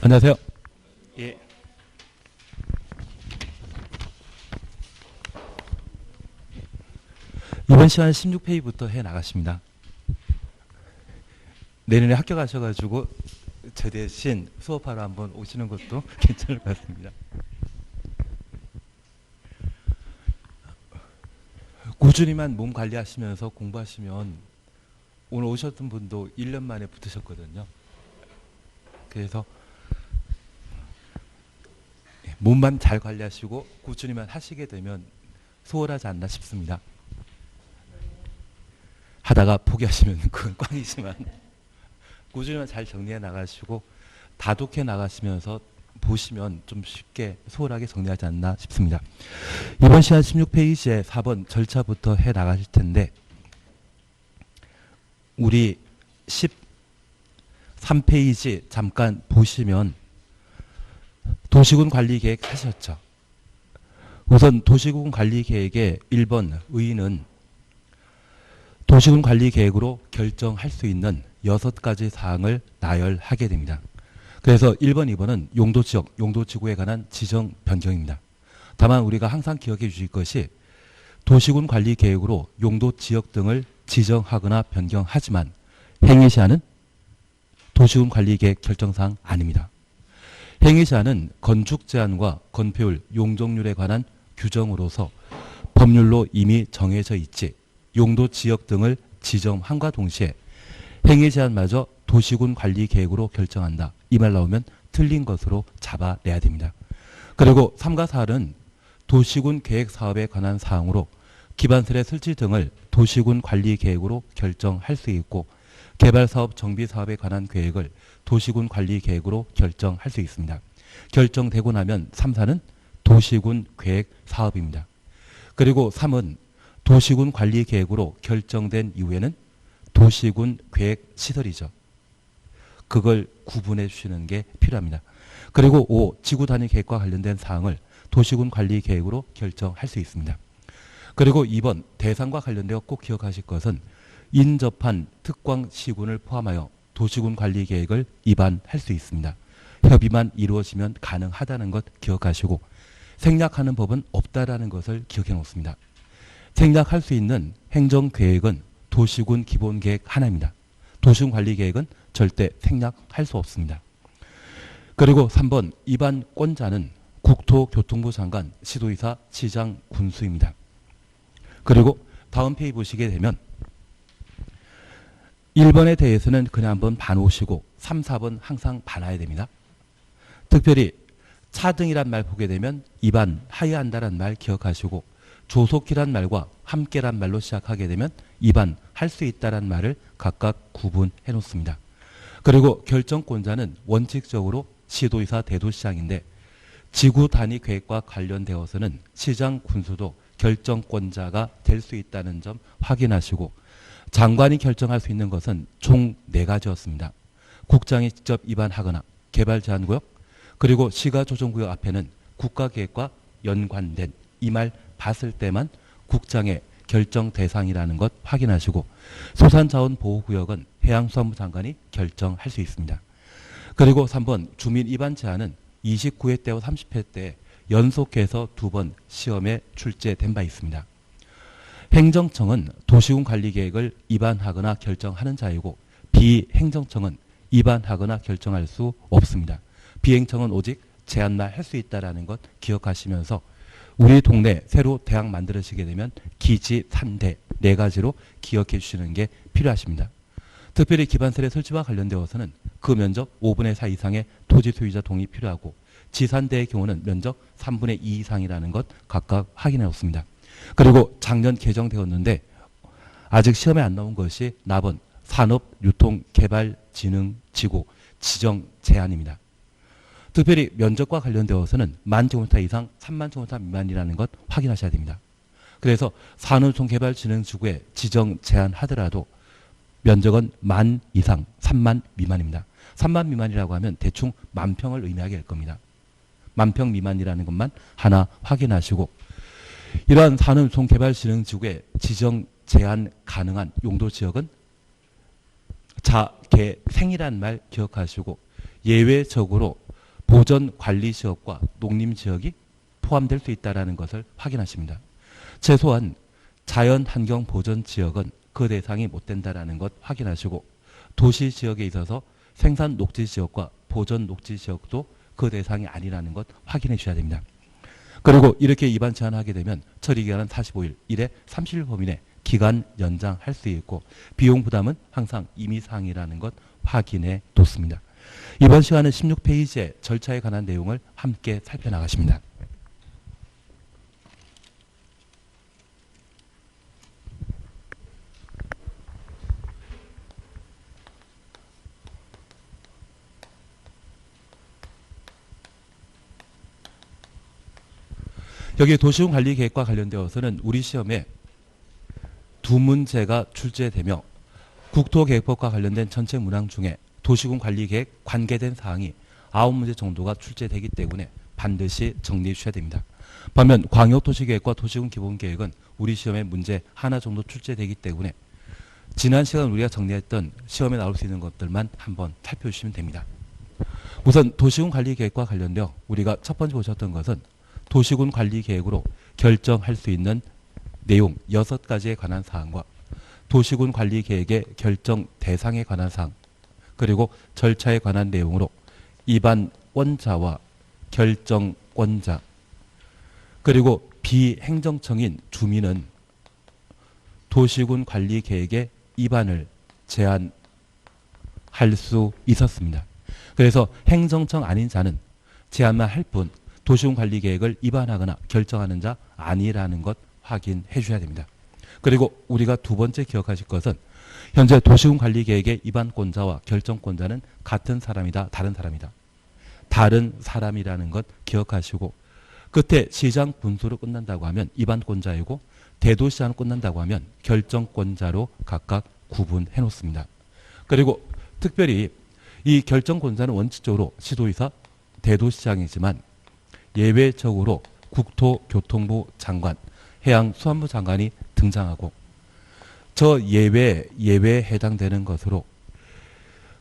안녕하세요. 예. 이번 시간 16페이지부터 해 나가십니다. 내년에 학교 가셔가지고 저 대신 수업하러 한번 오시는 것도 괜찮을 것 같습니다. 꾸준히만 몸 관리하시면서 공부하시면 오늘 오셨던 분도 1년 만에 붙으셨거든요. 그래서 몸만 잘 관리하시고 꾸준히만 하시게 되면 수월하지 않나 싶습니다. 하다가 포기하시면 그건 꽝이지만 꾸준히만 잘 정리해 나가시고 다독해 나가시면서 보시면 좀 쉽게 수월하게 정리하지 않나 싶습니다. 이번 시간 16페이지에 4번 절차부터 해 나가실 텐데 우리 13페이지 잠깐 보시면 도시군 관리계획 하셨죠. 우선 도시군 관리계획의 1번 의의는 도시군 관리계획으로 결정할 수 있는 6가지 사항을 나열하게 됩니다. 그래서 1번, 2번은 용도지역, 용도지구에 관한 지정 변경입니다. 다만 우리가 항상 기억해 주실 것이 도시군 관리계획으로 용도지역 등을 지정하거나 변경하지만 행위시한은 도시군 관리계획 결정사항 아닙니다. 행위시한은 건축 제한과 건폐율, 용적률에 관한 규정으로서 법률로 이미 정해져 있지 용도 지역 등을 지정함과 동시에 행위 제한마저 도시군 관리 계획으로 결정한다. 이 말 나오면 틀린 것으로 잡아내야 됩니다. 그리고 3과 4는 도시군 계획 사업에 관한 사항으로 기반설의 설치 등을 도시군 관리 계획으로 결정할 수 있고 개발사업, 정비사업에 관한 계획을 도시군 관리 계획으로 결정할 수 있습니다. 결정되고 나면 3, 4는 도시군 계획 사업입니다. 그리고 3은 도시군 관리 계획으로 결정된 이후에는 도시군 계획 시설이죠. 그걸 구분해 주시는 게 필요합니다. 그리고 5. 지구 단위 계획과 관련된 사항을 도시군 관리 계획으로 결정할 수 있습니다. 그리고 2번 대상과 관련되어 꼭 기억하실 것은 인접한 특광 시군을 포함하여 도시군 관리 계획을 입안할 수 있습니다. 협의만 이루어지면 가능하다는 것 기억하시고 생략하는 법은 없다라는 것을 기억해 놓습니다. 생략할 수 있는 행정계획은 도시군 기본계획 하나입니다. 도시군 관리계획은 절대 생략할 수 없습니다. 그리고 3번 입안권자는 국토교통부 장관, 시도의사, 시장, 군수입니다. 그리고 다음 페이지 보시게 되면 1번에 대해서는 그냥 한번 봐놓으시고 3, 4번 항상 봐놔야 됩니다. 특별히 차등이란 말 보게 되면 입안, 하야한다란 말 기억하시고 조속히란 말과 함께란 말로 시작하게 되면 입안, 할 수 있다란 말을 각각 구분해 놓습니다. 그리고 결정권자는 원칙적으로 시도의사, 대도시장인데 지구 단위 계획과 관련되어서는 시장, 군수도 결정권자가 될 수 있다는 점 확인하시고 장관이 결정할 수 있는 것은 총 4가지였습니다. 국장이 직접 입안하거나 개발제한구역 그리고 시가조정구역 앞에는 국가계획과 연관된 이 말 봤을 때만 국장의 결정 대상이라는 것 확인하시고 소산자원보호구역은 해양수산부 장관이 결정할 수 있습니다. 그리고 3번 주민 입안 제한은 29회 때와 30회 때 연속해서 2번 시험에 출제된 바 있습니다. 행정청은 도시군 관리계획을 입안하거나 결정하는 자이고 비행정청은 입안하거나 결정할 수 없습니다. 비행청은 오직 제안만 할 수 있다는 것 기억하시면서 우리 동네 새로 대학 만들어지게 되면 기지, 산대 4가지로 기억해 주시는 게 필요하십니다. 특별히 기반설의 설치와 관련되어서는 그 면적 5분의 4 이상의 토지 소유자 동의 필요하고 지산대의 경우는 면적 3분의 2 이상이라는 것 각각 확인해 놓습니다. 그리고 작년 개정되었는데 아직 시험에 안 나온 것이 나번 산업유통개발진흥지구 지정 제한입니다. 특별히 면적과 관련되어서는 10,000제곱미터 이상 30,000제곱미터 미만이라는 것 확인하셔야 됩니다. 그래서 산업유통개발진흥지구에 지정 제한하더라도 면적은 10,000 이상 30,000 미만입니다. 30,000 미만이라고 하면 대충 10,000평을 의미하게 될 겁니다. 10,000평 미만이라는 것만 하나 확인하시고 이러한 산업유통개발진흥지구에 지정 제한 가능한 용도지역은 자개생이란 말 기억하시고 예외적으로 보전관리지역과 농림지역이 포함될 수 있다는 것을 확인하십니다. 최소한 자연환경보전지역은 그 대상이 못 된다는 것 확인하시고 도시지역에 있어서 생산녹지지역과 보전녹지지역도 그 대상이 아니라는 것 확인해 주셔야 됩니다. 그리고 이렇게 위반 제한하게 되면 처리기간은 45일, 1회 30일 범위 내 기간 연장할 수 있고 비용 부담은 항상 임의사항이라는 것 확인해 뒀습니다. 이번 시간은 16페이지의 절차에 관한 내용을 함께 살펴나가십니다. 여기 도시군 관리 계획과 관련되어서는 우리 시험에 두 문제가 출제되며 국토계획법과 관련된 전체 문항 중에 도시군 관리 계획 관계된 사항이 9문제 정도가 출제되기 때문에 반드시 정리해 주셔야 됩니다. 반면 광역도시계획과 도시군 기본계획은 우리 시험에 문제 하나 정도 출제되기 때문에 지난 시간 우리가 정리했던 시험에 나올 수 있는 것들만 한번 살펴주시면 됩니다. 우선 도시군 관리 계획과 관련되어 우리가 첫 번째 보셨던 것은 도시군 관리 계획으로 결정할 수 있는 내용 6가지에 관한 사항과 도시군 관리 계획의 결정 대상에 관한 사항 그리고 절차에 관한 내용으로 입안권자와 결정권자 그리고 비행정청인 주민은 도시군 관리 계획의 입안을 제한할 수 있었습니다. 그래서 행정청 아닌 자는 제한만 할 뿐 도시군 관리 계획을 입안하거나 결정하는 자 아니라는 것 확인해 주셔야 됩니다. 그리고 우리가 두 번째 기억하실 것은 현재 도시군 관리 계획의 입안권자와 결정권자는 같은 사람이다, 다른 사람이다. 다른 사람이라는 것 기억하시고 끝에 시장 군수로 끝난다고 하면 입안권자이고 대도시장으로 끝난다고 하면 결정권자로 각각 구분해 놓습니다. 그리고 특별히 이 결정권자는 원칙적으로 시도의사, 대도시장이지만 예외적으로 국토교통부 장관, 해양수산부 장관이 등장하고 저 예외에 해당되는 것으로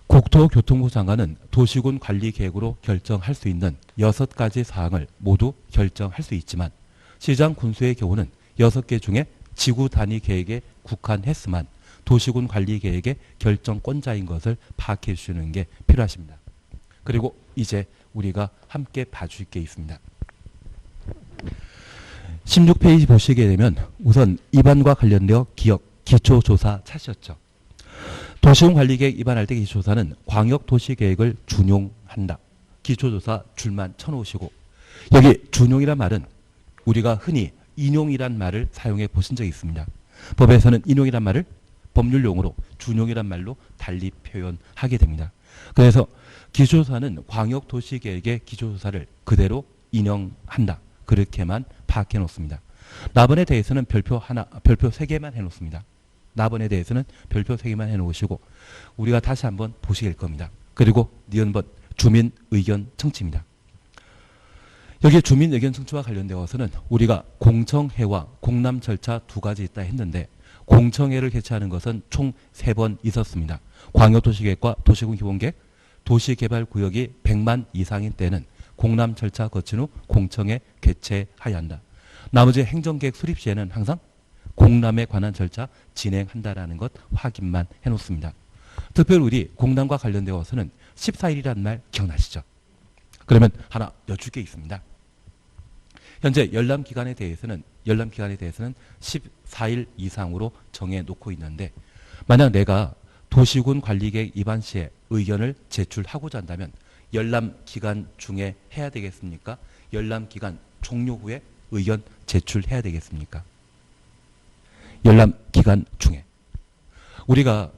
국토교통부 장관은 도시군 관리 계획으로 결정할 수 있는 6가지 사항을 모두 결정할 수 있지만 시장 군수의 경우는 6개 중에 지구 단위 계획에 국한했으만 도시군 관리 계획의 결정권자인 것을 파악해 주시는 게 필요하십니다. 그리고 이제 우리가 함께 봐줄 게 있습니다. 16페이지 보시게 되면 우선 입안과 관련되어 기초조사 찾으셨죠. 도시군 관리계획 입안할 때 기초조사는 광역도시계획을 준용한다. 기초조사 줄만 쳐놓으시고 여기 준용이란 말은 우리가 흔히 인용이란 말을 사용해 보신 적이 있습니다. 법에서는 인용이란 말을 법률용어로 준용이란 말로 달리 표현하게 됩니다. 그래서 기초조사는 광역도시계획의 기초조사를 그대로 인용한다. 그렇게만 파악해 놓습니다. 나번에 대해서는 별표 3개만 해 놓습니다. 나번에 대해서는 별표 3개만 해 놓으시고 우리가 다시 한번 보시게 될 겁니다. 그리고 니은번 주민 의견 청취입니다. 여기 주민 의견 청취와 관련되어서는 우리가 공청회와 공람 절차 두 가지 있다 했는데 공청회를 개최하는 것은 총 3번 있었습니다. 광역도시계획과 도시군 기본계획, 도시개발구역이 100만 이상인 때는 공람 절차 거친 후 공청회 개최하여야 한다. 나머지 행정계획 수립 시에는 항상 공람에 관한 절차 진행한다라는 것 확인만 해놓습니다. 특별히 우리 공람과 관련되어서는 14일이라는 말 기억나시죠? 그러면 하나 여쭐 게 있습니다. 현재 열람기간에 대해서는 14일 이상으로 정해놓고 있는데 만약 내가 도시군 관리계획 입안 시에 의견을 제출하고자 한다면 열람기간 중에 해야 되겠습니까? 열람기간 종료 후에 의견 제출해야 되겠습니까? 열람기간 중에. 우리가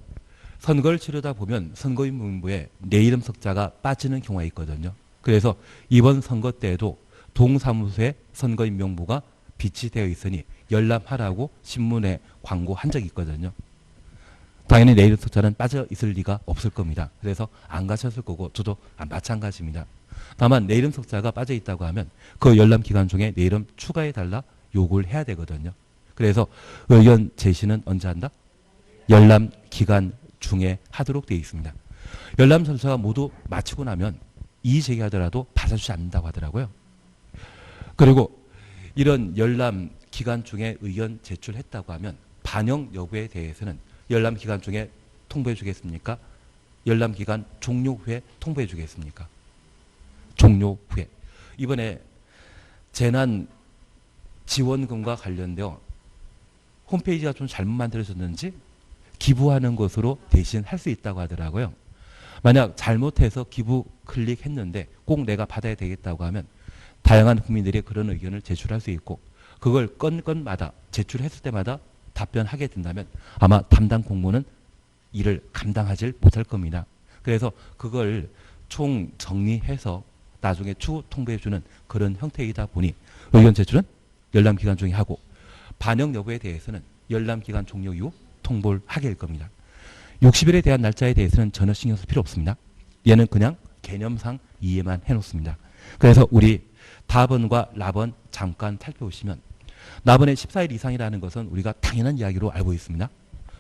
선거를 치르다 보면 선거인 명부에 내 이름 석자가 빠지는 경우가 있거든요. 그래서 이번 선거 때에도 동사무소에 선거인 명부가 비치되어 있으니 열람하라고 신문에 광고한 적이 있거든요. 당연히 내 이름 석자는 빠져 있을 리가 없을 겁니다. 그래서 안 가셨을 거고 저도 마찬가지입니다. 다만 내 이름 석자가 빠져 있다고 하면 그 열람 기간 중에 내 이름 추가해달라 요구를 해야 되거든요. 그래서 의견 제시는 언제 한다? 열람 기간 중에 하도록 되어 있습니다. 열람 절차가 모두 마치고 나면 이의 제기하더라도 받아주지 않는다고 하더라고요. 그리고 이런 열람 기간 중에 의견 제출했다고 하면 반영 여부에 대해서는 열람 기간 중에 통보해 주겠습니까? 열람 기간 종료 후에 통보해 주겠습니까? 종료 후에. 이번에 재난 지원금과 관련되어 홈페이지가 좀 잘못 만들어졌는지 기부하는 것으로 대신 할 수 있다고 하더라고요. 만약 잘못해서 기부 클릭했는데 꼭 내가 받아야 되겠다고 하면 다양한 국민들이 그런 의견을 제출할 수 있고 그걸 건건마다 제출했을 때마다 답변하게 된다면 아마 담당 공무원은 일을 감당하지 못할 겁니다. 그래서 그걸 총 정리해서 나중에 추후 통보해주는 그런 형태이다 보니 의견 제출은 열람 기간 중에 하고 반영 여부에 대해서는 열람 기간 종료 이후 통보를 하게 될 겁니다. 60일에 대한 날짜에 대해서는 전혀 신경 쓸 필요 없습니다. 얘는 그냥 개념상 이해만 해놓습니다. 그래서 우리 답원과 랍원 잠깐 살펴보시면 납원의 14일 이상이라는 것은 우리가 당연한 이야기로 알고 있습니다.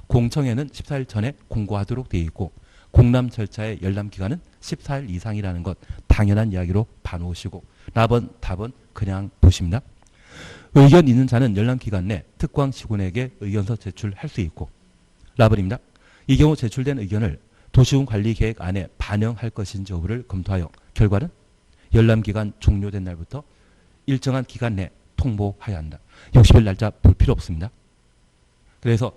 공청회는 14일 전에 공고하도록 되어 있고 공람 절차의 열람 기간은 14일 이상이라는 것 당연한 이야기로 봐놓으시고 납원, 답원 그냥 보십니다. 의견 있는 자는 열람 기간 내 특광 직원에게 의견서 제출할 수 있고 랍원입니다. 이 경우 제출된 의견을 도시군 관리 계획 안에 반영할 것인지 여부를 검토하여 결과는 열람 기간 종료된 날부터 일정한 기간 내 통보해야 한다. 60일 날짜 볼 필요 없습니다. 그래서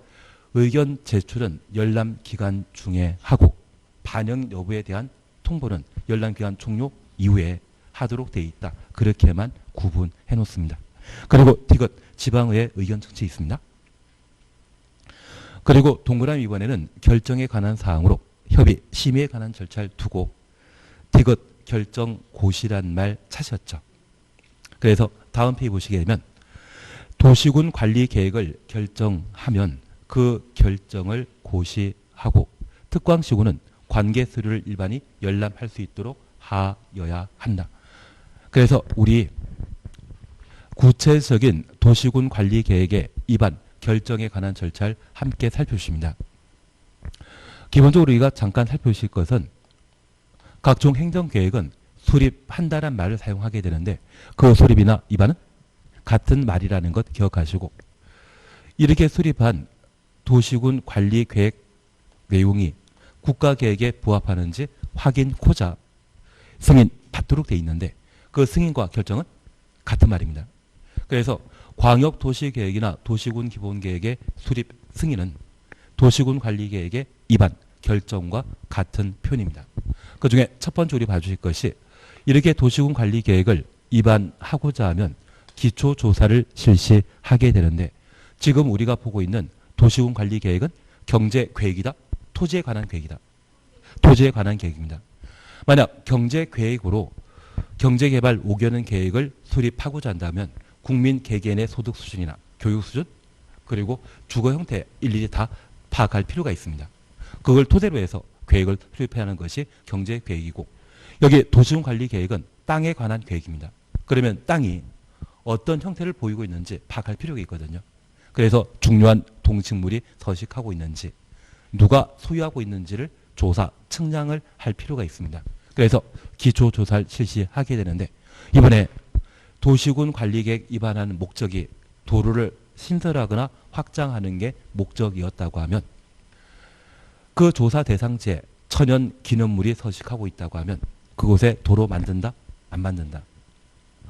의견 제출은 열람 기간 중에 하고 반영 여부에 대한 통보는 열람 기간 종료 이후에 하도록 되어 있다. 그렇게만 구분해 놓습니다. 그리고 이것 지방의회 의견 청취 있습니다. 그리고 동그라미 이번에는 결정에 관한 사항으로 협의, 심의에 관한 절차를 두고 이것 결정 고시란 말 찾으셨죠. 그래서 다음 페이지 보시게 되면 도시군 관리 계획을 결정하면 그 결정을 고시하고 특광시군은 관계 서류를 일반이 열람할 수 있도록 하여야 한다. 그래서 우리 구체적인 도시군 관리 계획의 입안 결정에 관한 절차를 함께 살펴주십니다. 기본적으로 우리가 잠깐 살펴보실 것은 각종 행정계획은 수립한다란 말을 사용하게 되는데 그 수립이나 입안은 같은 말이라는 것 기억하시고 이렇게 수립한 도시군 관리계획 내용이 국가계획에 부합하는지 확인코자 승인 받도록 되어 있는데 그 승인과 결정은 같은 말입니다. 그래서 광역도시계획이나 도시군 기본계획의 수립 승인은 도시군 관리계획의 입안 결정과 같은 표현입니다. 그 중에 첫 번째 우리 봐주실 것이 이렇게 도시군 관리계획을 입안하고자 하면 기초조사를 실시하게 되는데 지금 우리가 보고 있는 도시군 관리계획은 경제계획이다. 토지에 관한 계획이다. 토지에 관한 계획입니다. 만약 경제계획으로 경제개발 5개년 계획을 수립하고자 한다면 국민 개개인의 소득 수준이나 교육 수준 그리고 주거 형태 일일이 다 파악할 필요가 있습니다. 그걸 토대로 해서 계획을 수립해야 하는 것이 경제계획이고 여기 도시군 관리 계획은 땅에 관한 계획입니다. 그러면 땅이 어떤 형태를 보이고 있는지 파악할 필요가 있거든요. 그래서 중요한 동식물이 서식하고 있는지 누가 소유하고 있는지를 조사, 측량을 할 필요가 있습니다. 그래서 기초조사를 실시하게 되는데 이번에 도시군 관리계획 입안하는 목적이 도로를 신설하거나 확장하는 게 목적이었다고 하면 그 조사 대상지에 천연 기념물이 서식하고 있다고 하면 그곳에 도로 만든다? 안 만든다?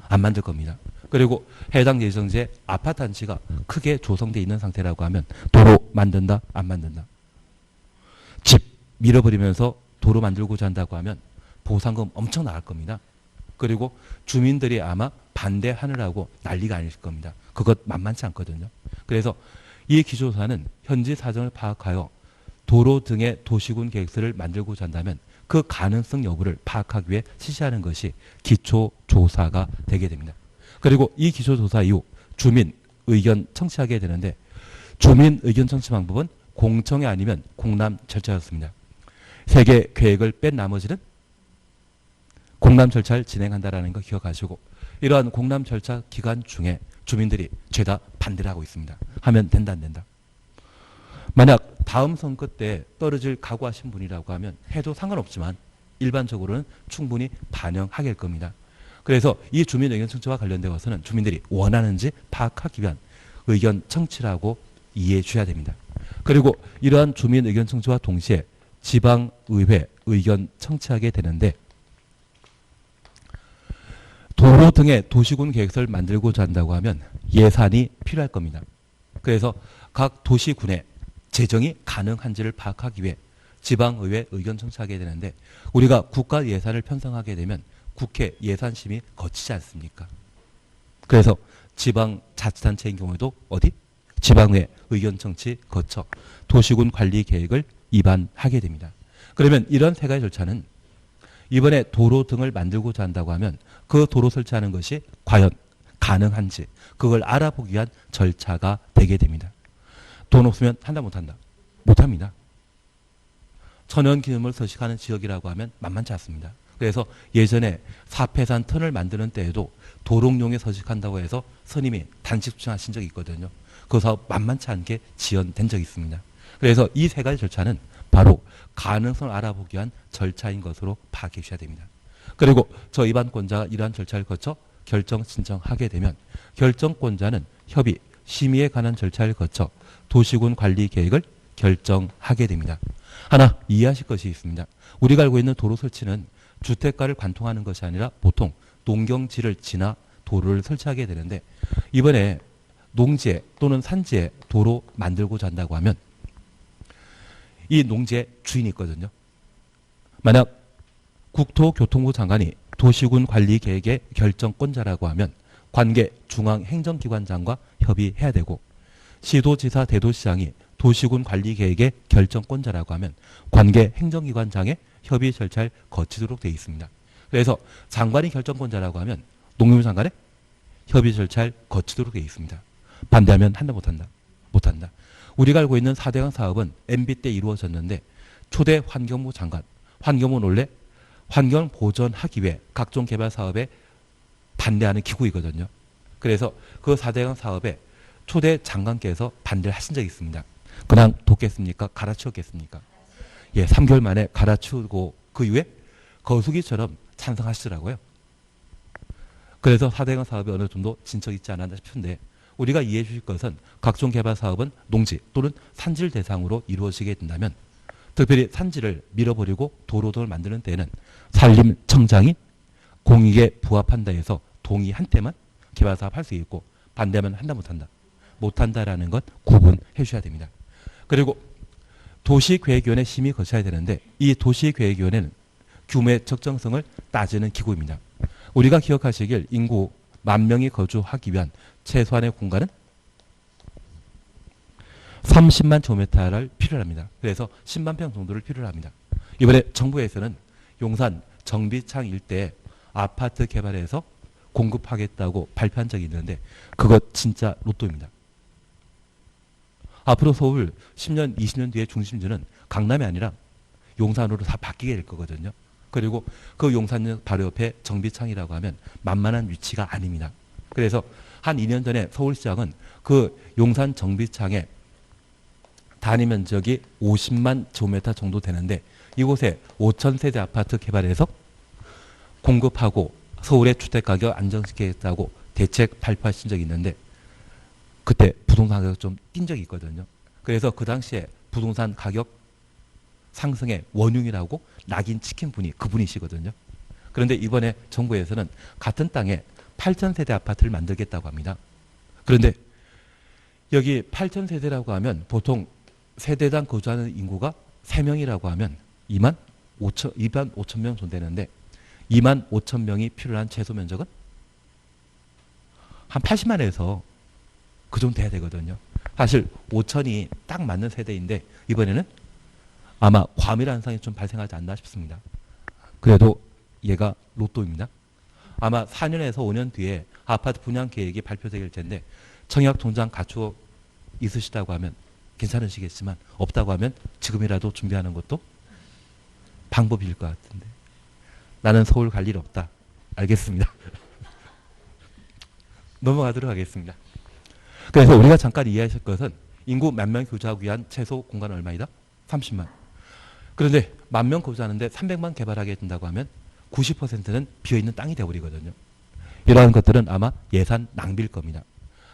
안 만들 겁니다. 그리고 해당 예정지에 아파트 단지가 크게 조성되어 있는 상태라고 하면 도로 만든다? 안 만든다? 집 밀어버리면서 도로 만들고자 한다고 하면 보상금 엄청 나갈 겁니다. 그리고 주민들이 아마 반대하느라고 난리가 아닐 겁니다. 그것 만만치 않거든요. 그래서 이 기초조사는 현지 사정을 파악하여 도로 등의 도시군 계획서를 만들고자 한다면 그 가능성 여부를 파악하기 위해 실시하는 것이 기초조사가 되게 됩니다. 그리고 이 기초조사 이후 주민 의견 청취하게 되는데 주민 의견 청취 방법은 공청회 아니면 공람 절차였습니다. 세개 계획을 뺀 나머지는 공람 절차를 진행한다는 거 기억하시고 이러한 공람 절차 기간 중에 주민들이 죄다 반대를 하고 있습니다. 하면 된다 안 된다? 만약 다음 선거 때 떨어질 각오하신 분이라고 하면 해도 상관없지만 일반적으로는 충분히 반영하게 될 겁니다. 그래서 이 주민 의견 청취와 관련되어서는 주민들이 원하는지 파악하기 위한 의견 청취라고 이해해 주셔야 됩니다. 그리고 이러한 주민 의견 청취와 동시에 지방의회 의견 청취하게 되는데 도로 등의 도시군 계획서를 만들고자 한다고 하면 예산이 필요할 겁니다. 그래서 각 도시군의 재정이 가능한지를 파악하기 위해 지방의회 의견 청취하게 되는데 우리가 국가 예산을 편성하게 되면 국회 예산심의 거치지 않습니까? 그래서 지방자치단체인 경우에도 어디? 지방의회 의견 청취 거쳐 도시군 관리 계획을 입안하게 됩니다. 그러면 이런 세 가지 절차는 이번에 도로 등을 만들고자 한다고 하면 그 도로 설치하는 것이 과연 가능한지 그걸 알아보기 위한 절차가 되게 됩니다. 돈 없으면 한다 못한다? 못합니다. 천연기념물 서식하는 지역이라고 하면 만만치 않습니다. 그래서 예전에 사패산 터널 만드는 때에도 도롱뇽에 서식한다고 해서 스님이 단식 수행하신 적이 있거든요. 그 사업 만만치 않게 지연된 적이 있습니다. 그래서 이 세 가지 절차는 바로 가능성을 알아보기 위한 절차인 것으로 파악해 주셔야 됩니다. 그리고 저 입안권자가 이러한 절차를 거쳐 결정 신청하게 되면 결정권자는 협의, 심의에 관한 절차를 거쳐 도시군 관리 계획을 결정하게 됩니다. 하나 이해하실 것이 있습니다. 우리가 알고 있는 도로 설치는 주택가를 관통하는 것이 아니라 보통 농경지를 지나 도로를 설치하게 되는데 이번에 농지에 또는 산지에 도로 만들고자 한다고 하면 이 농지에 주인이 있거든요. 만약 국토교통부 장관이 도시군 관리 계획의 결정권자라고 하면 관계 중앙행정기관장과 협의해야 되고 시도지사 대도시장이 도시군 관리 계획의 결정권자라고 하면 관계 행정기관장의 협의 절차를 거치도록 되어 있습니다. 그래서 장관이 결정권자라고 하면 농림부 장관의 협의 절차를 거치도록 되어 있습니다. 반대하면 한다 못한다? 못한다. 우리가 알고 있는 4대강 사업은 MB 때 이루어졌는데 초대 환경부 장관, 환경부는 원래 환경 보존하기 위해 각종 개발 사업에 반대하는 기구이거든요. 그래서 그 4대강 사업에 초대 장관께서 반대를 하신 적이 있습니다. 그냥 돕겠습니까? 갈아치웠겠습니까? 예, 3개월 만에 갈아치우고 그 이후에 거수기처럼 찬성하시더라고요. 그래서 4대강 사업이 어느 정도 진척이 있지 않았나 싶은데 우리가 이해해 주실 것은 각종 개발 사업은 농지 또는 산지를 대상으로 이루어지게 된다면 특별히 산지를 밀어버리고 도로 등을 만드는 때에는 산림청장이 공익에 부합한다 해서 동의한 때만 개발 사업 할 수 있고 반대하면 한다 못한다? 못한다라는 것 구분해 주셔야 됩니다. 그리고 도시계획위원회 심의 거쳐야 되는데 이 도시계획위원회는 규모의 적정성을 따지는 기구입니다. 우리가 기억하시길 인구 10,000명이 거주하기 위한 최소한의 공간은 30만 제곱미터를 필요로 합니다. 그래서 10만 평 정도를 필요로 합니다. 이번에 정부에서는 용산 정비창 일대에 아파트 개발해서 공급하겠다고 발표한 적이 있는데 그것 진짜 로또입니다. 앞으로 서울 10년, 20년 뒤에 중심지는 강남이 아니라 용산으로 다 바뀌게 될 거거든요. 그리고 그 용산역 바로 옆에 정비창이라고 하면 만만한 위치가 아닙니다. 그래서 한 2년 전에 서울시장은 그 용산 정비창에 단위 면적이 50만 제곱미터 정도 되는데 이곳에 5,000세대 아파트 개발해서 공급하고 서울의 주택가격 안정시키겠다고 대책 발표하신 적이 있는데 그때 부동산 가격 좀 뛴 적이 있거든요. 그래서 그 당시에 부동산 가격 상승의 원흉이라고 낙인 찍힌 분이 그분이시거든요. 그런데 이번에 정부에서는 같은 땅에 8,000세대 아파트를 만들겠다고 합니다. 그런데 여기 8,000세대라고 하면 보통 세대당 거주하는 인구가 3명이라고 하면 2만 5천 명 정도 되는데 2만 5천 명이 필요한 최소 면적은 한 80만에서 그 정도 돼야 되거든요. 사실 5천이 딱 맞는 세대인데 이번에는 아마 과밀 현상이 좀 발생하지 않나 싶습니다. 그래도 얘가 로또입니다. 아마 4년에서 5년 뒤에 아파트 분양 계획이 발표될 텐데 청약 통장 갖추어 있으시다고 하면 괜찮으시겠지만 없다고 하면 지금이라도 준비하는 것도 방법일 것 같은데 나는 서울 갈 일 없다. 알겠습니다. 넘어가도록 하겠습니다. 그래서 우리가 잠깐 이해하실 것은 인구 10,000명 교주하기 위한 최소 공간은 얼마이다? 30만. 그런데 10,000명 거주하는데 300만 개발하게 된다고 하면 90%는 비어있는 땅이 되어버리거든요. 이러한 것들은 아마 예산 낭비일 겁니다.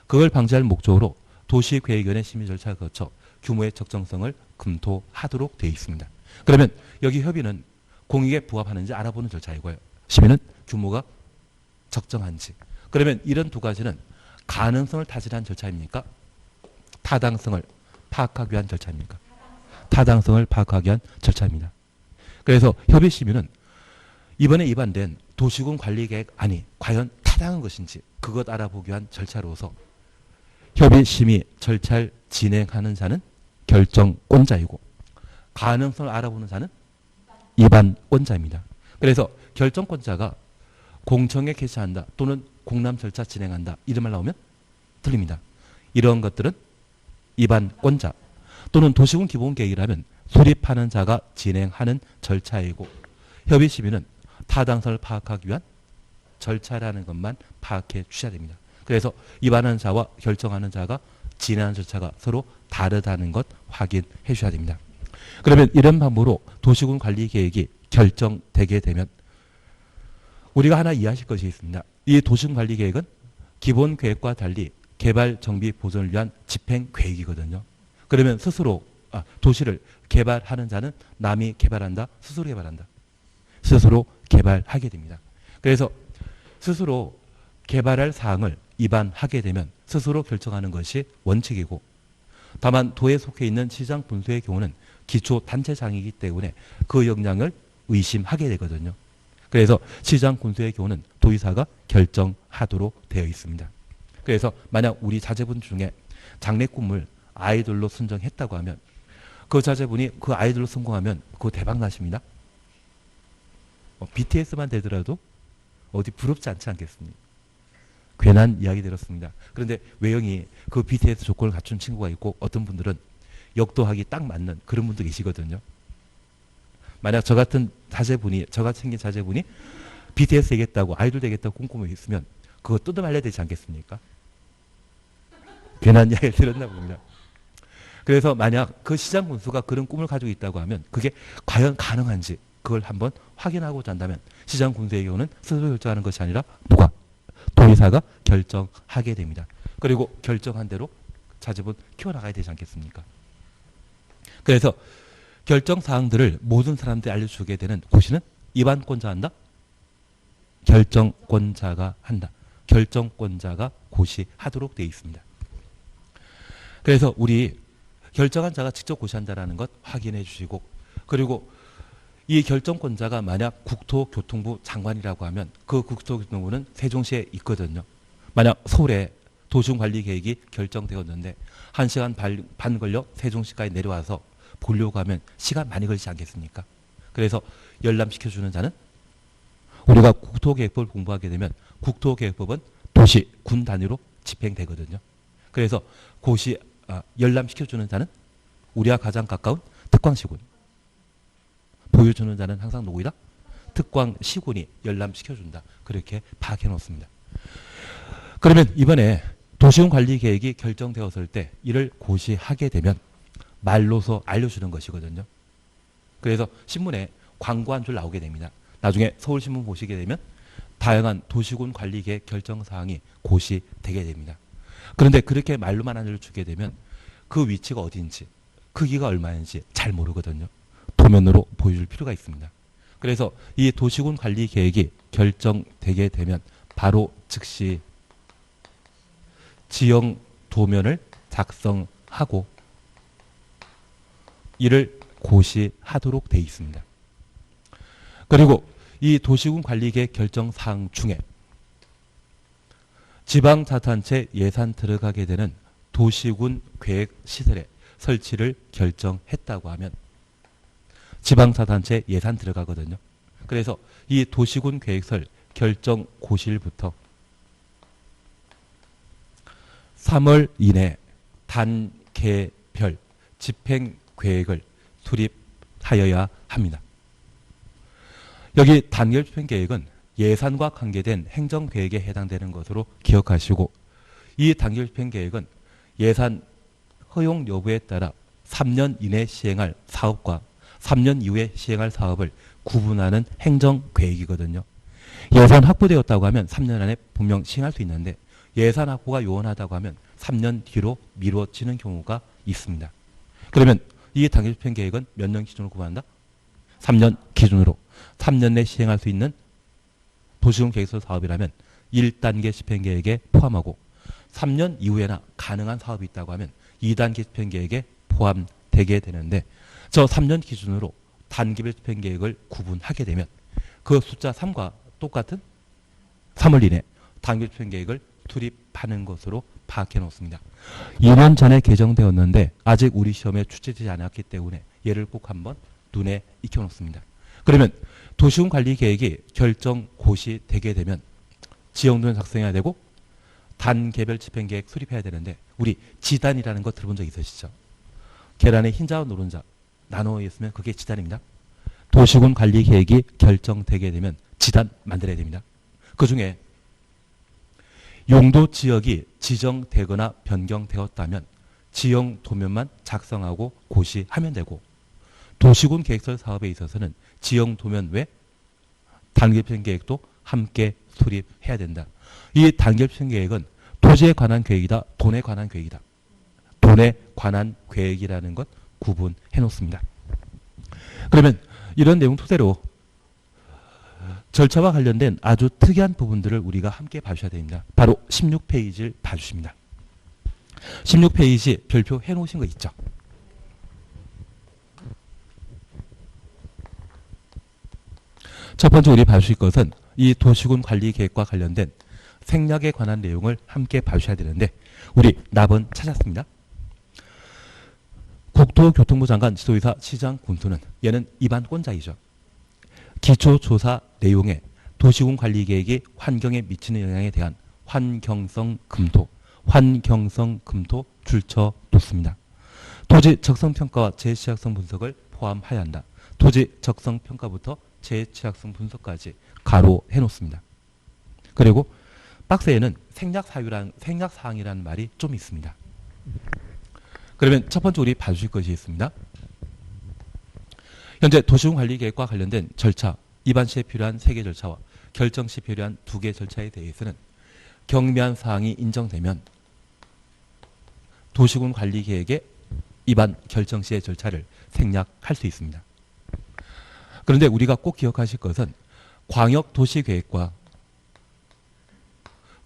그걸 방지할 목적으로 도시계획위원회 심의 절차를 거쳐 규모의 적정성을 검토하도록 되어 있습니다. 그러면 여기 협의는 공익에 부합하는지 알아보는 절차이고요. 심의는 규모가 적정한지. 그러면 이런 두 가지는 가능성을 타진한 절차입니까? 타당성을 파악하기 위한 절차입니까? 타당성을 파악하기 위한 절차입니다. 그래서 협의심의는 이번에 입안된 도시군 관리계획안이 과연 타당한 것인지 그것 알아보기 위한 절차로서 협의심의 절차를 진행하는 자는 결정권자이고 가능성을 알아보는 자는 입안권자입니다. 그래서 결정권자가 공청회 개시한다 또는 공람 절차 진행한다 이런 말 나오면 틀립니다. 이런 것들은 입안권자 또는 도시군 기본계획이라면 수립하는 자가 진행하는 절차이고 협의심의는 타당성을 파악하기 위한 절차라는 것만 파악해 주셔야 됩니다. 그래서 입안하는 자와 결정하는 자가 진행하는 절차가 서로 다르다는 것 확인해 주셔야 됩니다. 그러면 이런 방법으로 도시군 관리 계획이 결정되게 되면 우리가 하나 이해하실 것이 있습니다. 이 도시군 관리 계획은 기본 계획과 달리 개발 정비 보존을 위한 집행 계획이거든요. 그러면 스스로 도시를 개발하는 자는 남이 개발한다, 스스로 개발한다. 스스로 개발하게 됩니다. 그래서 스스로 개발할 사항을 입안하게 되면 스스로 결정하는 것이 원칙이고 다만 도에 속해 있는 시장 분수의 경우는 기초 단체장이기 때문에 그 역량을 의심하게 되거든요. 그래서 시장 군수의 경우는 도의사가 결정하도록 되어 있습니다. 그래서 만약 우리 자제분 중에 장래꿈을 아이돌로 선정했다고 하면 그 자제분이 그 아이돌로 성공하면 그거 대박 나십니다. BTS만 되더라도 어디 부럽지 않지 않겠습니까? 괜한 이야기 들었습니다. 그런데 외형이 그 BTS 조건을 갖춘 친구가 있고 어떤 분들은 역도하기 딱 맞는 그런 분도 계시거든요. 만약 저 같은 자제분이 저같이 생긴 자제분이 BTS 되겠다고 아이돌 되겠다고 꿈꾸고 있으면 그거 뜯어 말려야 되지 않겠습니까? 괜한 이야기를 들었나 봅니다. 그래서 만약 그 시장 군수가 그런 꿈을 가지고 있다고 하면 그게 과연 가능한지 그걸 한번 확인하고자 한다면 시장 군수의 경우는 스스로 결정하는 것이 아니라 누가? 도의사가 결정하게 됩니다. 그리고 결정한 대로 자제분 키워나가야 되지 않겠습니까? 그래서 결정사항들을 모든 사람들이 알려주게 되는 고시는 입안권자 한다? 결정권자가 한다. 결정권자가 고시하도록 되어 있습니다. 그래서 우리 결정한 자가 직접 고시한다는 것 확인해 주시고 그리고 이 결정권자가 만약 국토교통부 장관이라고 하면 그 국토교통부는 세종시에 있거든요. 만약 서울에 도시관리계획이 결정되었는데 1시간 반 걸려 세종시까지 내려와서 보려고 하면 시간 많이 걸리지 않겠습니까? 그래서 열람시켜주는 자는 우리가 국토계획법을 공부하게 되면 국토계획법은 도시, 군 단위로 집행되거든요. 그래서 고시 열람시켜주는 자는 우리와 가장 가까운 특광시군. 보여주는 자는 항상 누구이다? 특광시군이 열람시켜준다. 그렇게 파악해 놓습니다. 그러면 이번에 도시군 관리 계획이 결정되었을 때 이를 고시하게 되면 말로서 알려주는 것이거든요. 그래서 신문에 광고 한 줄 나오게 됩니다. 나중에 서울신문 보시게 되면 다양한 도시군 관리 계획 결정사항이 고시되게 됩니다. 그런데 그렇게 말로만 알려주게 되면 그 위치가 어디인지 크기가 얼마인지 잘 모르거든요. 도면으로 보여줄 필요가 있습니다. 그래서 이 도시군 관리 계획이 결정되게 되면 바로 즉시 지형 도면을 작성하고 이를 고시하도록 되어 있습니다. 그리고 이 도시군 관리계획 결정사항 중에 지방자치단체 예산 들어가게 되는 도시군 계획시설의 설치를 결정했다고 하면 지방자치단체 예산 들어가거든요. 그래서 이 도시군 계획설 결정 고시일부터 3월 이내 단계별 집행계획을 수립하여야 합니다. 여기 단계별 집행계획은 예산과 관계된 행정계획에 해당되는 것으로 기억하시고 이 단계별 집행계획은 예산 허용 여부에 따라 3년 이내 시행할 사업과 3년 이후에 시행할 사업을 구분하는 행정계획이거든요. 예산 확보되었다고 하면 3년 안에 분명 시행할 수 있는데 예산 확보가 요원하다고 하면 3년 뒤로 미뤄지는 경우가 있습니다. 그러면 이 단계집행계획은 몇 년 기준으로 구분한다? 3년 기준으로 3년 내 시행할 수 있는 도시군 계획서 사업이라면 1단계 집행계획에 포함하고 3년 이후에나 가능한 사업이 있다고 하면 2단계 집행계획에 포함되게 되는데 저 3년 기준으로 단계별 집행계획을 구분하게 되면 그 숫자 3과 똑같은 3월 이내 단계별 집행계획을 투입하는 것으로 파악해 놓습니다. 2년 전에 개정되었는데 아직 우리 시험에 출제되지 않았기 때문에 얘를 꼭 한번 눈에 익혀 놓습니다. 그러면 도시군 관리 계획이 결정 고시되게 되면 지형도면 작성해야 되고 단계별 집행계획 수립해야 되는데 우리 지단이라는 거 들어본 적 있으시죠? 계란에 흰자와 노른자 나누어 있으면 그게 지단입니다. 도시군 관리 계획이 결정되게 되면 지단 만들어야 됩니다. 그 중에 용도 지역이 지정되거나 변경되었다면 지형 도면만 작성하고 고시하면 되고 도시군 계획설 사업에 있어서는 지형 도면 외 단계별 계획도 함께 수립해야 된다. 이 단계별 계획은 토지에 관한 계획이다. 돈에 관한 계획이다. 돈에 관한 계획이라는 것 구분해 놓습니다. 그러면 이런 내용 토대로 절차와 관련된 아주 특이한 부분들을 우리가 함께 봐주셔야 됩니다. 바로 16페이지를 봐주십니다. 16페이지 별표 해놓으신 거 있죠? 첫 번째 우리 봐주실 것은 이 도시군 관리 계획과 관련된 생략에 관한 내용을 함께 봐주셔야 되는데 우리 납은 찾았습니다. 국토교통부 장관, 지도의사, 시장, 군수는 얘는 입안권자이죠. 기초조사 내용에 도시군 관리 계획이 환경에 미치는 영향에 대한 환경성 검토 줄쳐놓습니다. 토지 적성평가와 재취약성 분석을 포함하여야 한다. 토지 적성평가부터 재취약성 분석까지 가로해 놓습니다. 그리고 박스에는 생략사항이라는 말이 좀 있습니다. 그러면 첫 번째 우리 봐주실 것이 있습니다. 현재 도시군 관리 계획과 관련된 절차, 입안 시에 필요한 3개 절차와 결정 시 필요한 2개 절차에 대해서는 경미한 사항이 인정되면 도시군 관리 계획의 입안 결정 시의 절차를 생략할 수 있습니다. 그런데 우리가 꼭 기억하실 것은 광역 도시계획과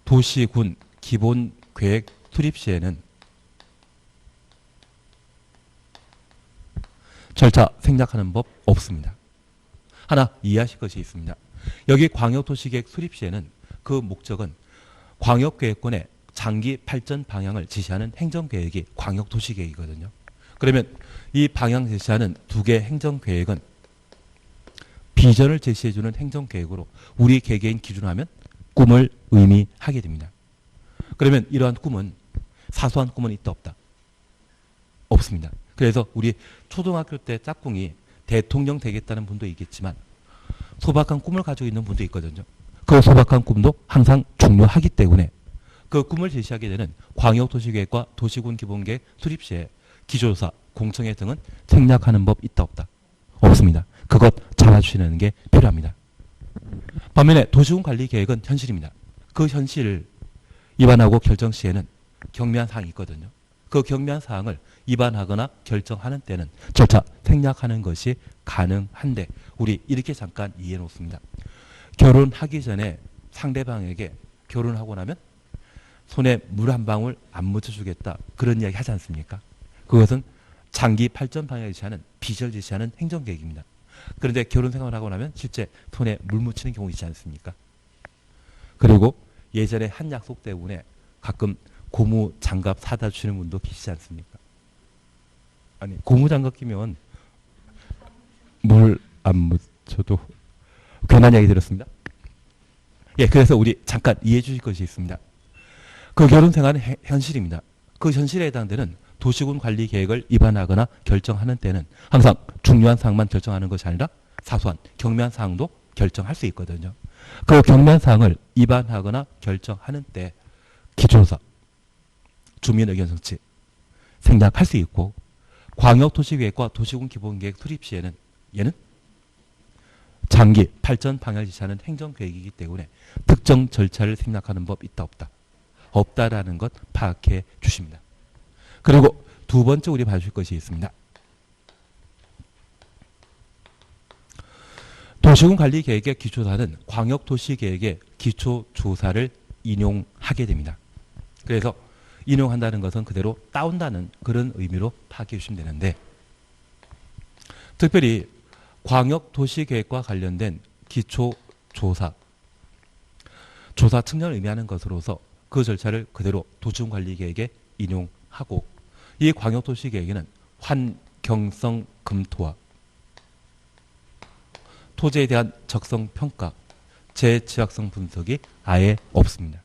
도시군 기본계획 수립 시에는 절차 생략하는 법 없습니다. 하나 이해하실 것이 있습니다. 여기 광역도시계획 수립 시에는 그 목적은 광역계획권의 장기 발전 방향을 지시하는 행정계획이 광역도시계획이거든요. 그러면 이 방향 제시하는 2개 행정계획은 비전을 제시해주는 행정계획으로 우리 개개인 기준으로 하면 꿈을 의미하게 됩니다. 그러면 이러한 꿈은 사소한 꿈은 있다 없다? 없습니다. 그래서 우리 초등학교 때 짝꿍이 대통령 되겠다는 분도 있겠지만 소박한 꿈을 가지고 있는 분도 있거든요. 그 소박한 꿈도 항상 중요하기 때문에 그 꿈을 제시하게 되는 광역도시계획과 도시군 기본계획 수립 시에 기조조사, 공청회 등은 생략하는 법 있다 없다? 없습니다. 그것 잡아주시는 게 필요합니다. 반면에 도시군 관리 계획은 현실입니다. 그 현실을 입안하고 결정 시에는 경미한 사항이 있거든요. 그 경미한 사항을 입안하거나 결정하는 때는 절차 생략하는 것이 가능한데 우리 이렇게 잠깐 이해해 놓습니다. 결혼하기 전에 상대방에게 결혼하고 나면 손에 물 한 방울 안 묻혀주겠다 그런 이야기 하지 않습니까? 그것은 장기 발전 방향을 제시하는 비전을 제시하는 행정계획입니다. 그런데 결혼 생활을 하고 나면 실제 손에 물 묻히는 경우 있지 않습니까? 그리고 예전에 한 약속 때문에 가끔 고무 장갑 사다 주시는 분도 계시지 않습니까? 아니 고무 장갑 끼면 물 안 묻혀도 괜한 이야기 들었습니다. 예, 그래서 우리 잠깐 이해해 주실 것이 있습니다. 그 결혼 생활은 현실입니다. 그 현실에 해당되는 도시군 관리 계획을 입안하거나 결정하는 때는 항상 중요한 사항만 결정하는 것이 아니라 사소한 경미한 사항도 결정할 수 있거든요. 그 경미한 사항을 입안하거나 결정하는 때 기초조사, 주민 의견 성취, 생략할 수 있고 광역도시계획과 도시군 기본계획 수립 시에는 얘는 장기 발전 방향을 지시하는 행정계획이기 때문에 특정 절차를 생략하는 법 있다 없다. 없다라는 것 파악해 주십니다. 그리고 두 번째 우리 봐줄 것이 있습니다. 도시군 관리 계획의 기초사는 광역도시계획의 기초조사를 인용하게 됩니다. 그래서 인용한다는 것은 그대로 따온다는 그런 의미로 파악해 주시면 되는데, 특별히 광역도시계획과 관련된 기초조사, 조사 측면을 의미하는 것으로서 그 절차를 그대로 도시군관리계획에 인용하고, 이 광역도시계획에는 환경성 검토와 토지에 대한 적성평가, 재취약성 분석이 아예 없습니다.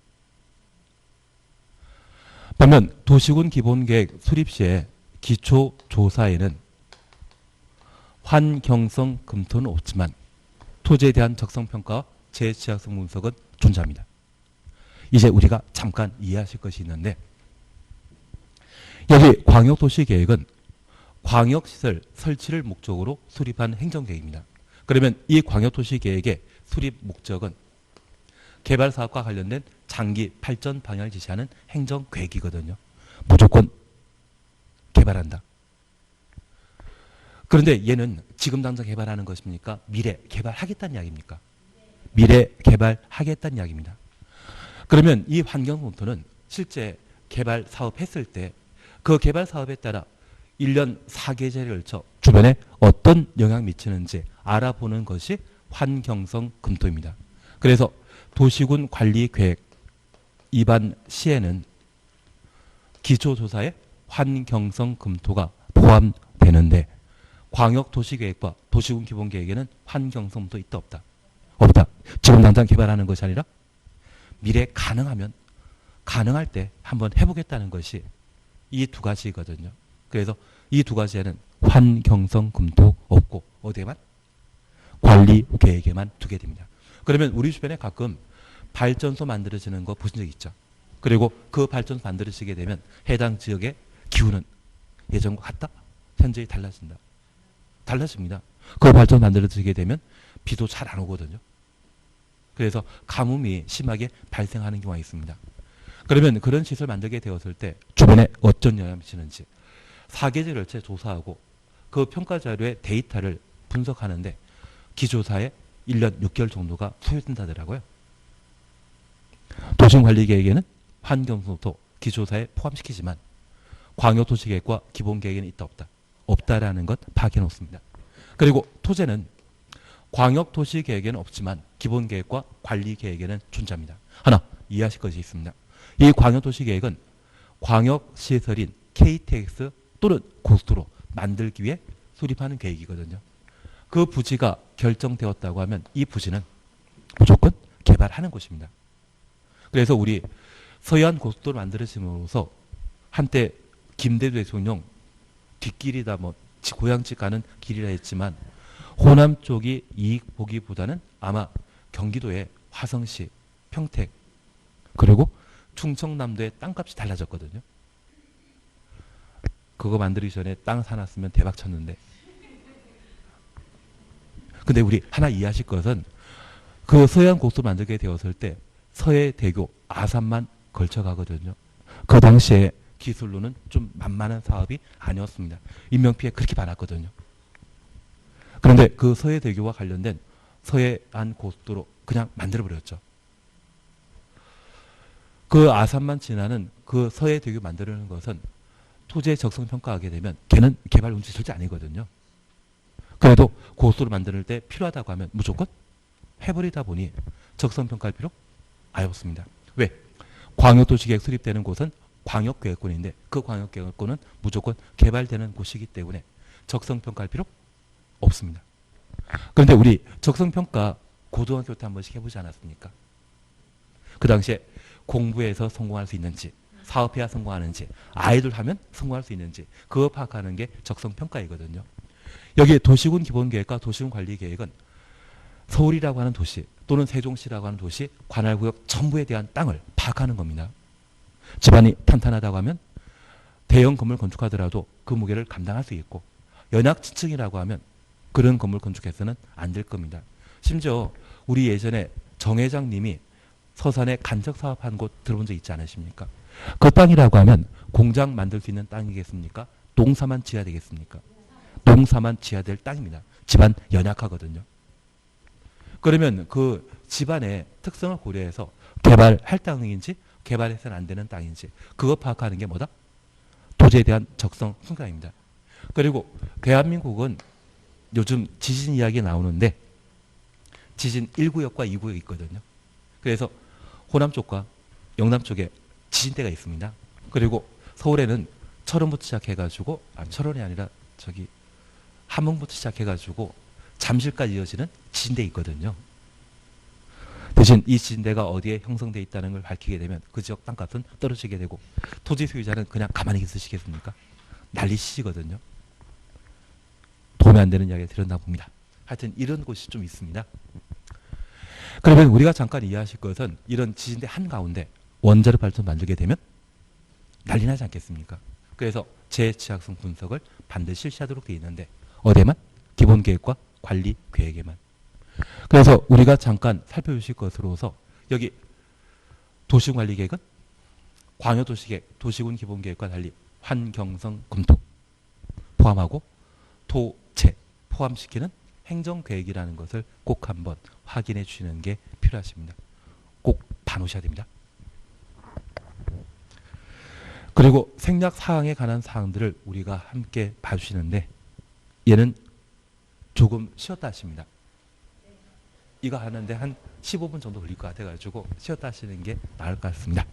반면 도시군 기본계획 수립 시에 기초조사에는 환경성 검토는 없지만 토지에 대한 적성평가와 재취약성 분석은 존재합니다. 이제 우리가 잠깐 이해하실 것이 있는데, 여기 광역도시계획은 광역시설 설치를 목적으로 수립한 행정계획입니다. 그러면 이 광역도시계획의 수립 목적은 개발사업과 관련된 장기 발전 방향을 지시하는 행정계획이거든요. 무조건 개발한다. 그런데 얘는 지금 당장 개발하는 것입니까? 미래 개발하겠다는 이야기입니까? 미래 개발하겠다는 이야기입니다. 그러면 이 환경검토는 실제 개발 사업했을 때 그 개발 사업에 따라 1년 4계절에 걸쳐 주변에 어떤 영향을 미치는지 알아보는 것이 환경성 검토입니다. 그래서 도시군 관리 계획 입안 시에는 기초조사에 환경성 검토가 포함되는데, 광역도시계획과 도시군 기본계획에는 환경성 검토 있다 없다? 없다. 지금 당장 개발하는 것이 아니라 미래 가능하면 가능할 때 한번 해보겠다는 것이 이 두 가지거든요. 그래서 이 두 가지에는 환경성 검토 없고 어디에만? 관리 계획에만 두게 됩니다. 그러면 우리 주변에 가끔 발전소 만들어지는 거 보신 적 있죠? 그리고 그 발전소 만들어지게 되면 해당 지역의 기후는 예전과 같다? 현저히 달라진다. 달라집니다. 그 발전소 만들어지게 되면 비도 잘 안 오거든요. 그래서 가뭄이 심하게 발생하는 경우가 있습니다. 그러면 그런 시설 만들게 되었을 때 주변에 어떤 영향을 미치는지 4계절 열차에 조사하고 그 평가 자료의 데이터를 분석하는데 기조사에 1년 6개월 정도가 소요된다더라고요. 도시관리계획에는 환경검토 기조사에 포함시키지만 광역도시계획과 기본계획에는 있다 없다? 없다라는 것 파악해 놓습니다. 그리고 토지는 광역도시계획에는 없지만 기본계획과 관리계획에는 존재합니다. 하나 이해하실 것이 있습니다. 이 광역도시계획은 광역시설인 KTX 또는 고속도로 만들기 위해 수립하는 계획이거든요. 그 부지가 결정되었다고 하면 이 부지는 무조건 개발하는 곳입니다. 그래서 우리 서해안 고속도로 만들어짐으로써 한때 김대중 대통령 뒷길이다 뭐 고향집 가는 길이라 했지만 호남 쪽이 이익 보기보다는 아마 경기도의 화성시, 평택 그리고 충청남도의 땅값이 달라졌거든요. 그거 만들기 전에 땅 사놨으면 대박 쳤는데. 근데 우리 하나 이해하실 것은 그 서해안 고속도로 만들게 되었을 때 서해대교 아산만 걸쳐가거든요. 그 당시에 기술로는 좀 만만한 사업이 아니었습니다. 인명피해 그렇게 많았거든요. 그런데 그 서해대교와 관련된 서해안 고속도로 그냥 만들어버렸죠. 그 아산만 지나는 그 서해대교 만드는 것은 토지의 적성 평가하게 되면 걔는 개발 운치 절대 아니거든요. 그래도 고속도로 만들 때 필요하다고 하면 무조건 해버리다 보니 적성 평가할 필요 아예 없습니다. 왜? 광역도시계획 수립되는 곳은 광역계획권인데 그 광역계획권은 무조건 개발되는 곳이기 때문에 적성 평가할 필요 없습니다. 그런데 우리 적성 평가 고등학교 때 한 번씩 해보지 않았습니까? 그 당시에 공부해서 성공할 수 있는지, 사업해야 성공하는지, 아이돌 하면 성공할 수 있는지 그거 파악하는 게 적성평가이거든요. 여기 도시군 기본계획과 도시군 관리계획은 서울이라고 하는 도시 또는 세종시라고 하는 도시 관할구역 전부에 대한 땅을 파악하는 겁니다. 집안이 탄탄하다고 하면 대형 건물 건축하더라도 그 무게를 감당할 수 있고 연약지층이라고 하면 그런 건물 건축해서는 안 될 겁니다. 심지어 우리 예전에 정 회장님이 서산에 간척 사업한 곳 들어본 적 있지 않으십니까? 그 땅이라고 하면 공장 만들 수 있는 땅이겠습니까? 농사만 지어야 되겠습니까? 농사만 지어야 될 땅입니다. 집안 연약하거든요. 그러면 그 집안의 특성을 고려해서 개발할 땅인지 개발해서는 안 되는 땅인지 그거 파악하는 게 뭐다? 토지에 대한 적성 평가입니다. 그리고 대한민국은 요즘 지진 이야기 나오는데 지진 1구역과 2구역이 있거든요. 그래서 호남 쪽과 영남 쪽에 지진대가 있습니다. 그리고 서울에는 철원부터 시작해가지고 철원이 아니라 저기 함흥부터 시작해가지고 잠실까지 이어지는 지진대 있거든요. 대신 이 지진대가 어디에 형성되어 있다는 걸 밝히게 되면 그 지역 땅값은 떨어지게 되고 토지 소유자는 그냥 가만히 있으시겠습니까? 난리치시거든요. 도움이 안 되는 이야기가 들었나 봅니다. 하여튼 이런 곳이 좀 있습니다. 그러면 우리가 잠깐 이해하실 것은 이런 지진대 한가운데 원자력 발전 만들게 되면 난리 나지 않겠습니까? 그래서 재취약성 분석을 반드시 실시하도록 되어 있는데 어디에만? 기본계획과 관리계획에만. 그래서 우리가 잠깐 살펴주실 것으로서 여기 도시군관리계획은 광역도시계획, 도시군 기본계획과 달리 환경성 검토 포함하고 도체 포함시키는 행정계획이라는 것을 꼭 한번 확인해 주시는 게 필요하십니다. 꼭 봐놓으셔야 됩니다. 그리고 생략 사항에 관한 사항들을 우리가 함께 봐주시는데 얘는 조금 쉬었다 하십니다. 이거 하는데 한 15분 정도 걸릴 것 같아가지고 쉬었다 하시는 게 나을 것 같습니다.